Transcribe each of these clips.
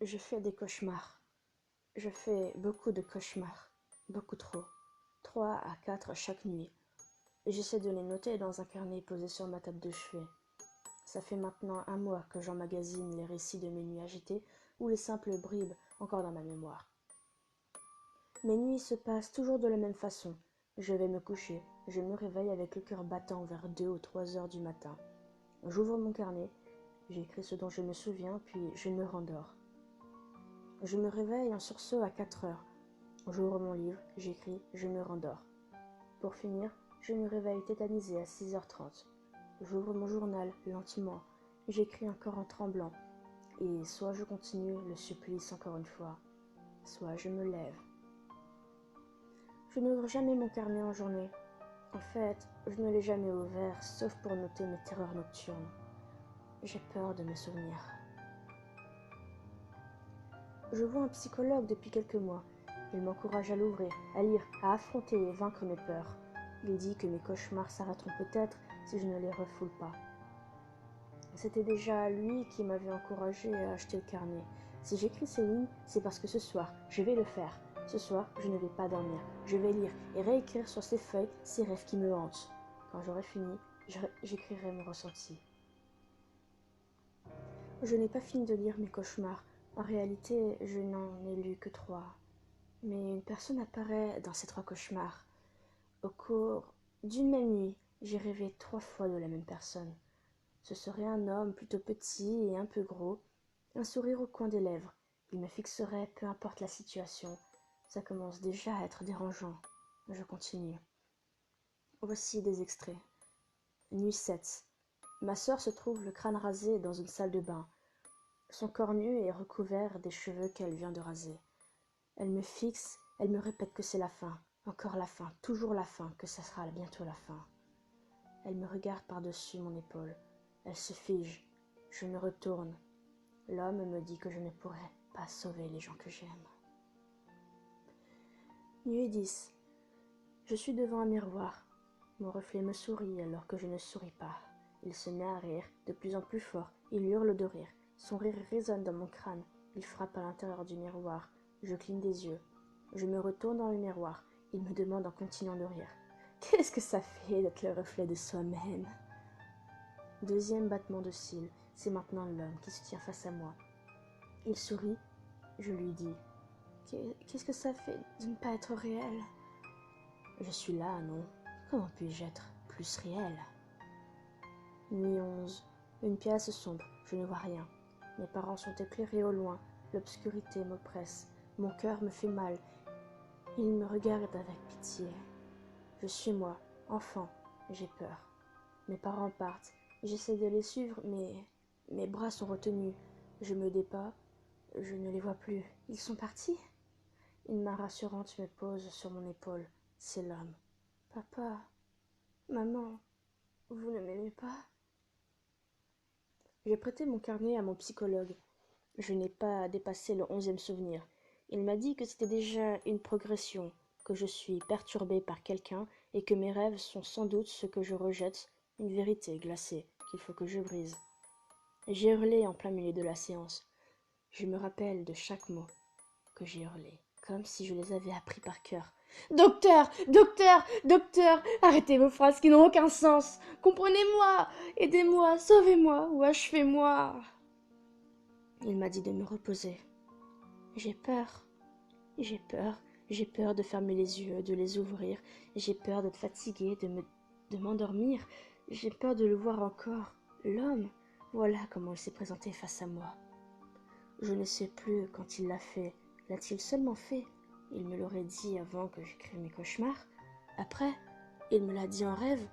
Je fais des cauchemars. Je fais beaucoup de cauchemars. Beaucoup trop. 3 à 4 chaque nuit. Et j'essaie de les noter dans un carnet posé sur ma table de chevet. Ça fait maintenant un mois que j'emmagasine les récits de mes nuits agitées ou les simples bribes encore dans ma mémoire. Mes nuits se passent toujours de la même façon. Je vais me coucher, je me réveille avec le cœur battant vers 2 ou 3 heures du matin. J'ouvre mon carnet, j'écris ce dont je me souviens, puis je me rendors. Je me réveille en sursaut à 4 heures. J'ouvre mon livre, j'écris, je me rendors. Pour finir, je me réveille tétanisé à 6h30. J'ouvre mon journal lentement, j'écris encore en tremblant, et soit je continue le supplice encore une fois, soit je me lève. Je n'ouvre jamais mon carnet en journée. En fait, je ne l'ai jamais ouvert, sauf pour noter mes terreurs nocturnes. J'ai peur de mes souvenirs. Je vois un psychologue depuis quelques mois. Il m'encourage à l'ouvrir, à lire, à affronter et vaincre mes peurs. Il dit que mes cauchemars s'arrêteront peut-être si je ne les refoule pas. C'était déjà lui qui m'avait encouragé à acheter le carnet. Si j'écris ces lignes, c'est parce que ce soir, je vais le faire. Ce soir, je ne vais pas dormir. Je vais lire et réécrire sur ces feuilles ces rêves qui me hantent. Quand j'aurai fini, j'écrirai mes ressentis. Je n'ai pas fini de lire mes cauchemars. En réalité, je n'en ai lu que 3. Mais une personne apparaît dans ces 3 cauchemars. Au cours d'une même nuit, j'ai rêvé 3 fois de la même personne. Ce serait un homme plutôt petit et un peu gros, un sourire au coin des lèvres. Il me fixerait peu importe la situation. Ça commence déjà à être dérangeant. Je continue. Voici des extraits. Nuit 7. Ma sœur se trouve le crâne rasé dans une salle de bain. Son corps nu est recouvert des cheveux qu'elle vient de raser. Elle me fixe, elle me répète que c'est la fin, encore la fin, toujours la fin, que ça sera bientôt la fin. Elle me regarde par-dessus mon épaule. Elle se fige. Je me retourne. L'homme me dit que je ne pourrai pas sauver les gens que j'aime. Nuit 10. Je suis devant un miroir. Mon reflet me sourit alors que je ne souris pas. Il se met à rire, de plus en plus fort. Il hurle de rire. Son rire résonne dans mon crâne. Il frappe à l'intérieur du miroir. Je cligne des yeux. Je me retourne dans le miroir. Il me demande en continuant de rire. Qu'est-ce que ça fait d'être le reflet de soi-même? Deuxième battement de cils. C'est maintenant l'homme qui se tient face à moi. Il sourit. Je lui dis. Qu'est-ce que ça fait de ne pas être réel? Je suis là, non? Comment puis-je être plus réel? Nuit 11. Une pièce sombre. Je ne vois rien. Mes parents sont éclairés au loin. L'obscurité m'oppresse. Mon cœur me fait mal. Ils me regardent avec pitié. Je suis moi, enfant. J'ai peur. Mes parents partent. J'essaie de les suivre, mais mes bras sont retenus. Je me débats. Je ne les vois plus. Ils sont partis? Une main rassurante me pose sur mon épaule. C'est l'homme. Papa, maman, vous ne m'aimez pas? J'ai prêté mon carnet à mon psychologue. Je n'ai pas dépassé le 11e souvenir. Il m'a dit que c'était déjà une progression, que je suis perturbée par quelqu'un et que mes rêves sont sans doute ce que je rejette, une vérité glacée qu'il faut que je brise. J'ai hurlé en plein milieu de la séance. Je me rappelle de chaque mot que j'ai hurlé, comme si je les avais appris par cœur. Docteur, docteur, docteur, arrêtez vos phrases qui n'ont aucun sens. Comprenez-moi, aidez-moi, sauvez-moi ou achevez-moi. Il m'a dit de me reposer. J'ai peur, j'ai peur, j'ai peur de fermer les yeux, de les ouvrir. J'ai peur d'être fatiguée, de m'endormir. J'ai peur de le voir encore. L'homme, voilà comment il s'est présenté face à moi. Je ne sais plus quand il l'a fait. L'a-t-il seulement fait? Il me l'aurait dit avant que j'écrive mes cauchemars. Après, il me l'a dit en rêve.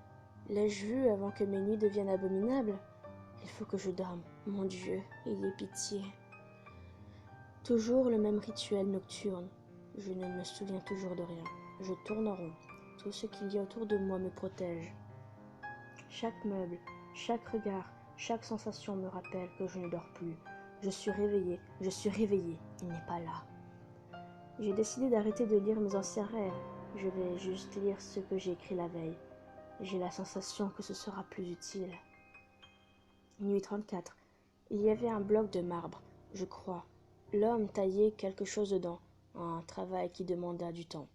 L'ai-je vu avant que mes nuits deviennent abominables? Il faut que je dorme. Mon Dieu, ayez pitié. Toujours le même rituel nocturne. Je ne me souviens toujours de rien. Je tourne en rond. Tout ce qu'il y a autour de moi me protège. Chaque meuble, chaque regard, chaque sensation me rappelle que je ne dors plus. Je suis réveillée, il n'est pas là. J'ai décidé d'arrêter de lire mes anciens rêves. Je vais juste lire ce que j'ai écrit la veille. J'ai la sensation que ce sera plus utile. Nuit 34. Il y avait un bloc de marbre, je crois. L'homme taillait quelque chose dedans, un travail qui demanda du temps.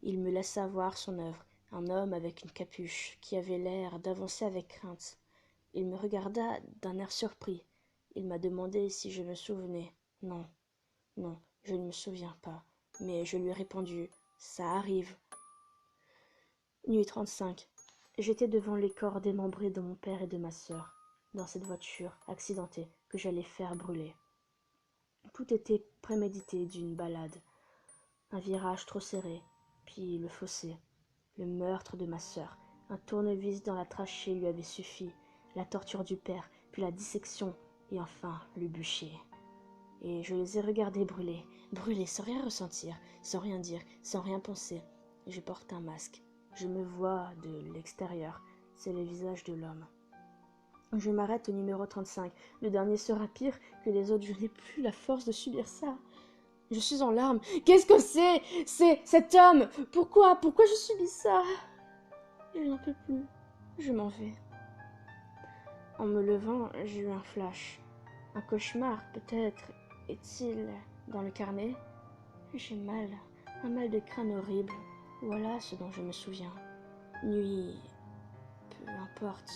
Il me laissa voir son œuvre, un homme avec une capuche, qui avait l'air d'avancer avec crainte. Il me regarda d'un air surpris. Il m'a demandé si je me souvenais. Non, non, je ne me souviens pas. Mais je lui ai répondu, ça arrive. Nuit 35. J'étais devant les corps démembrés de mon père et de ma sœur, dans cette voiture accidentée que j'allais faire brûler. Tout était prémédité d'une balade. Un virage trop serré, puis le fossé, le meurtre de ma sœur. Un tournevis dans la trachée lui avait suffi, la torture du père, puis la dissection, et enfin le bûcher. Et je les ai regardés brûler, brûler sans rien ressentir, sans rien dire, sans rien penser. Je porte un masque. Je me vois de l'extérieur. C'est le visage de l'homme. Je m'arrête au numéro 35. Le dernier sera pire que les autres. Je n'ai plus la force de subir ça. Je suis en larmes. Qu'est-ce que c'est? C'est cet homme. Pourquoi je subis ça? Je n'en peux plus. Je m'en vais. En me levant, j'ai eu un flash. Un cauchemar, peut-être, est-il dans le carnet? J'ai mal, un mal de crâne horrible. Voilà ce dont je me souviens. Nuit, peu importe.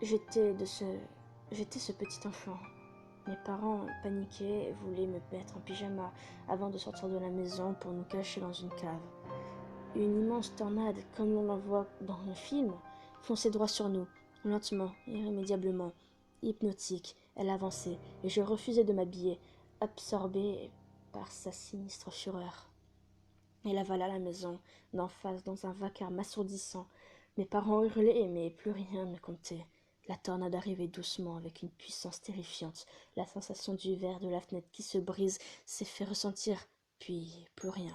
J'étais ce petit enfant. Mes parents paniquaient, voulaient me mettre en pyjama avant de sortir de la maison pour nous cacher dans une cave. Une immense tornade, comme l'on en voit dans le film, fonçait droit sur nous, lentement, irrémédiablement, hypnotique. Elle avançait, et je refusais de m'habiller, absorbé par sa sinistre fureur. Elle avala la maison, d'en face, dans un vacarme assourdissant. Mes parents hurlaient, mais plus rien ne comptait. La tornade arrivait doucement, avec une puissance terrifiante. La sensation du verre de la fenêtre qui se brise s'est fait ressentir, puis plus rien.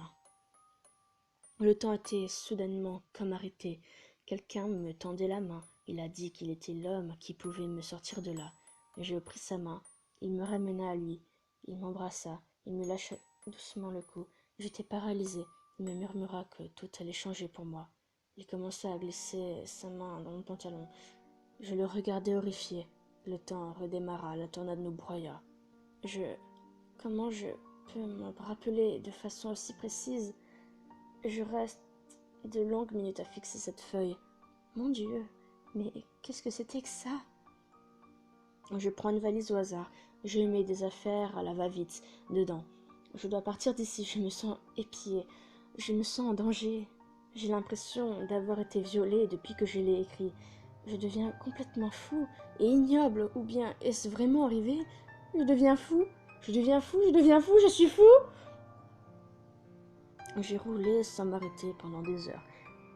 Le temps était soudainement comme arrêté. Quelqu'un me tendait la main. Il a dit qu'il était l'homme qui pouvait me sortir de là. Je pris sa main. Il me ramena à lui. Il m'embrassa. Il me lâcha doucement le cou. J'étais paralysée. Il me murmura que tout allait changer pour moi. Il commença à glisser sa main dans mon pantalon. Je le regardais horrifié. Le temps redémarra. La tornade nous broya. Comment je peux me rappeler de façon aussi précise? Je reste de longues minutes à fixer cette feuille. Mon Dieu, mais qu'est-ce que c'était que ça? Je prends une valise au hasard. Je mets des affaires à la va-vite dedans. Je dois partir d'ici. Je me sens épiée. Je me sens en danger. J'ai l'impression d'avoir été violée depuis que je l'ai écrit. Je deviens complètement fou et ignoble. Ou bien est-ce vraiment arrivé? Je deviens fou. Je deviens fou. Je deviens fou. Je suis fou. J'ai roulé sans m'arrêter pendant des heures.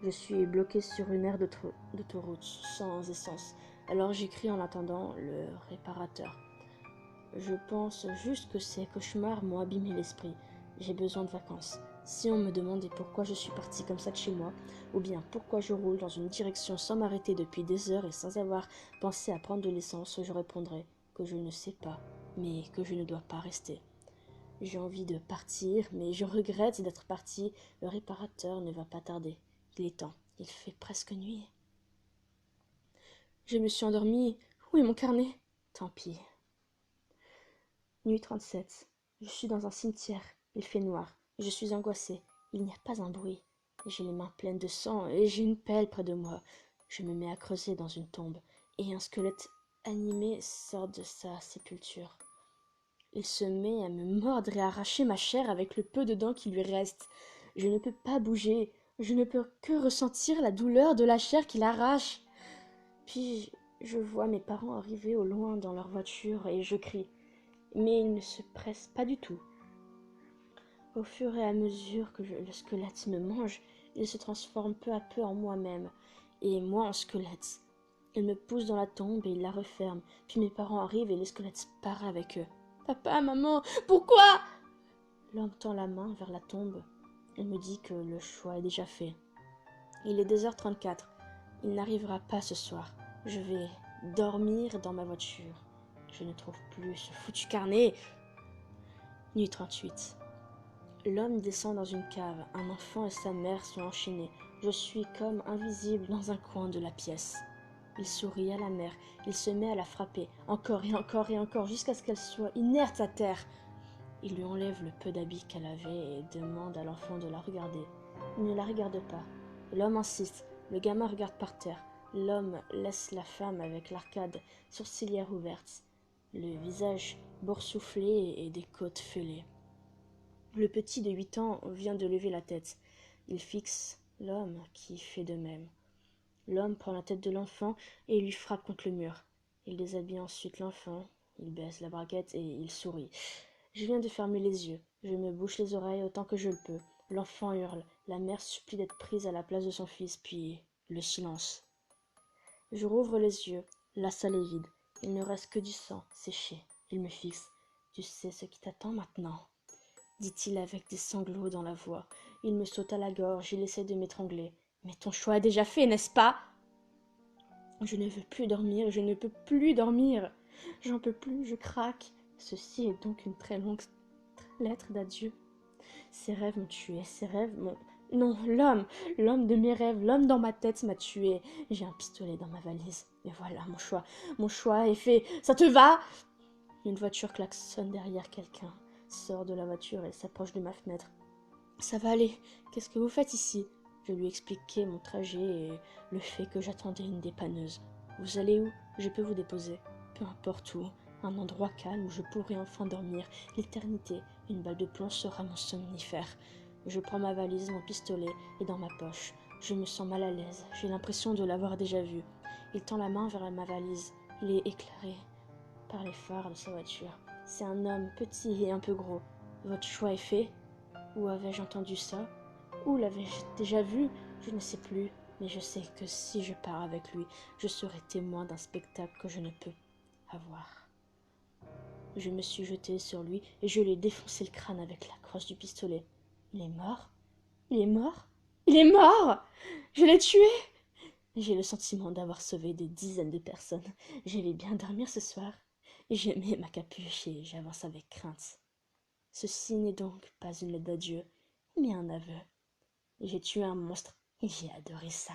Je suis bloqué sur une aire d'autoroute sans essence. Alors j'écris en attendant le réparateur. Je pense juste que ces cauchemars m'ont abîmé l'esprit. J'ai besoin de vacances. Si on me demandait pourquoi je suis partie comme ça de chez moi, ou bien pourquoi je roule dans une direction sans m'arrêter depuis des heures et sans avoir pensé à prendre de l'essence, je répondrais que je ne sais pas, mais que je ne dois pas rester. J'ai envie de partir, mais je regrette d'être partie. Le réparateur ne va pas tarder. Il est temps. Il fait presque nuit. Je me suis endormie. Où est mon carnet? Tant pis. Nuit 37. Je suis dans un cimetière. Il fait noir. Je suis angoissée. Il n'y a pas un bruit. J'ai les mains pleines de sang et j'ai une pelle près de moi. Je me mets à creuser dans une tombe et un squelette animé sort de sa sépulture. Il se met à me mordre et à arracher ma chair avec le peu de dents qui lui reste. Je ne peux pas bouger. Je ne peux que ressentir la douleur de la chair qu'il arrache. Puis je vois mes parents arriver au loin dans leur voiture et je crie. Mais ils ne se pressent pas du tout. Au fur et à mesure que le squelette me mange, il se transforme peu à peu en moi-même, et moi en squelette. Il me pousse dans la tombe et il la referme. Puis mes parents arrivent et le squelette part avec eux. Papa, maman, pourquoi? L'homme tend la main vers la tombe. Il me dit que le choix est déjà fait. Il est 2h34. Il n'arrivera pas ce soir. Je vais dormir dans ma voiture. Je ne trouve plus ce foutu carnet. Nuit 38. L'homme descend dans une cave. Un enfant et sa mère sont enchaînés. Je suis comme invisible dans un coin de la pièce. Il sourit à la mère. Il se met à la frapper, encore et encore et encore, jusqu'à ce qu'elle soit inerte à terre. Il lui enlève le peu d'habits qu'elle avait et demande à l'enfant de la regarder. Il ne la regarde pas. L'homme insiste. Le gamin regarde par terre. L'homme laisse la femme avec l'arcade sourcilière ouverte, le visage boursouflé et des côtes fêlées. Le petit de 8 ans vient de lever la tête. Il fixe l'homme qui fait de même. L'homme prend la tête de l'enfant et lui frappe contre le mur. Il déshabille ensuite l'enfant. Il baisse la braguette et il sourit. Je viens de fermer les yeux. Je me bouche les oreilles autant que je le peux. L'enfant hurle. La mère supplie d'être prise à la place de son fils, puis le silence. Je rouvre les yeux. La salle est vide. Il ne reste que du sang, séché. Il me fixe. Tu sais ce qui t'attend maintenant, dit-il avec des sanglots dans la voix. Il me saute à la gorge. Il essaie de m'étrangler. Mais ton choix est déjà fait, n'est-ce pas? Je ne veux plus dormir, je ne peux plus dormir. J'en peux plus, je craque. Ceci est donc une très longue lettre d'adieu. Ces rêves m'ont tué, ces rêves m'ont... Non, l'homme de mes rêves, l'homme dans ma tête m'a tué. J'ai un pistolet dans ma valise. Et voilà, mon choix est fait. Ça te va? Une voiture klaxonne derrière quelqu'un, sort de la voiture et s'approche de ma fenêtre. Ça va aller, qu'est-ce que vous faites ici? Je lui expliquai mon trajet et le fait que j'attendais une dépanneuse. Vous allez où? Je peux vous déposer. Peu importe où, un endroit calme où je pourrai enfin dormir. L'éternité, une balle de plomb sera mon somnifère. Je prends ma valise, mon pistolet est dans ma poche. Je me sens mal à l'aise, j'ai l'impression de l'avoir déjà vu. Il tend la main vers ma valise. Il est éclairé par les phares de sa voiture. C'est un homme petit et un peu gros. Votre choix est fait? Où avais-je entendu ça? Où l'avais-je déjà vu? Je ne sais plus, mais je sais que si je pars avec lui, je serai témoin d'un spectacle que je ne peux avoir. Je me suis jeté sur lui et je lui ai défoncé le crâne avec la crosse du pistolet. Il est mort? Il est mort? Il est mort! Je l'ai tué! J'ai le sentiment d'avoir sauvé des dizaines de personnes. Je vais bien dormir ce soir. J'ai mis ma capuche et j'avance avec crainte. Ceci n'est donc pas une lettre d'adieu, mais un aveu. J'ai tué un monstre et j'ai adoré ça.